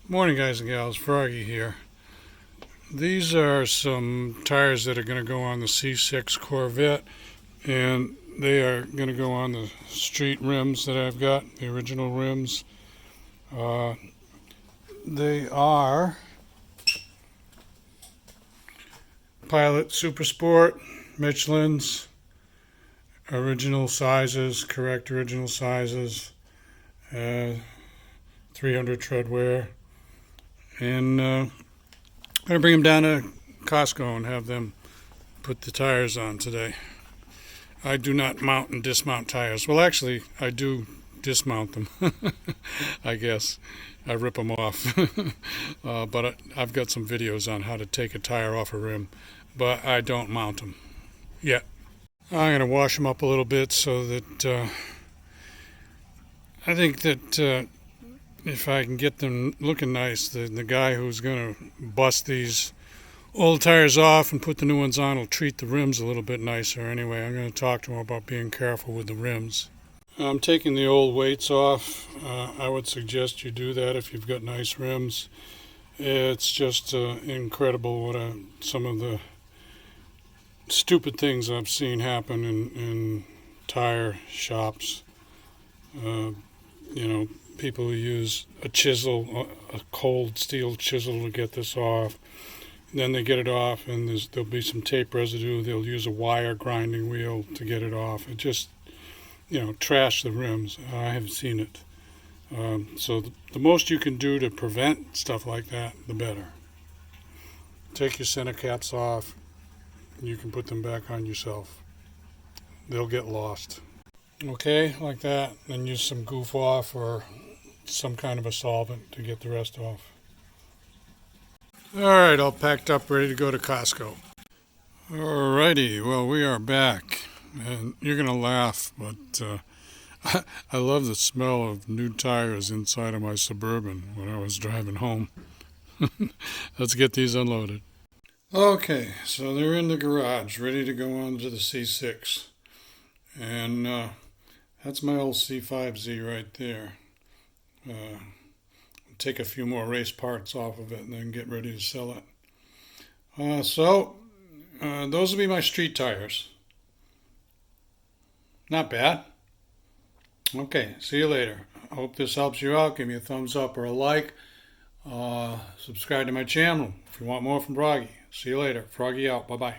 Morning, guys and gals. Froggy here. These are some tires that are going to go on the C6 Corvette, and they are going to go on the street rims that I've got, the original rims. They are Pilot Super Sport, Michelin's, original sizes, correct original sizes, 300 tread wear. And I'm going to bring them down to Costco and have them put the tires on today. I do not mount and dismount tires. Well, actually, I do dismount them, I guess. I rip them off. But I've got some videos on how to take a tire off a rim, but I don't mount them yet. I'm going to wash them up a little bit so that I think that if I can get them looking nice, the guy who's going to bust these old tires off and put the new ones on will treat the rims a little bit nicer. Anyway, I'm going to talk to him about being careful with the rims. I'm taking the old weights off. I would suggest you do that if you've got nice rims. It's just incredible what some of the stupid things I've seen happen in tire shops. People who use a chisel, a cold steel chisel to get this off. Then they get it off, and there'll be some tape residue. They'll use a wire grinding wheel to get it off. It just, trash the rims. I have seen it. So the most you can do to prevent stuff like that, the better. Take your center caps off. You can put them back on yourself. They'll get lost. Okay, like that. Then use some goof off or some kind of a solvent to get the rest off. Alright, all packed up, ready to go to Costco. Alrighty, well, we are back. And you're going to laugh, but I love the smell of new tires inside of my Suburban when I was driving home. Let's get these unloaded. Okay, so they're in the garage, ready to go on to the C6. And that's my old C5Z right there. Take a few more race parts off of it and then get ready to sell it. So those will be my street tires. Not bad. Okay, see you later. I hope this helps you out. Give me a thumbs up or a like. Subscribe to my channel if you want more from Froggy. See you later. Froggy out. Bye-bye.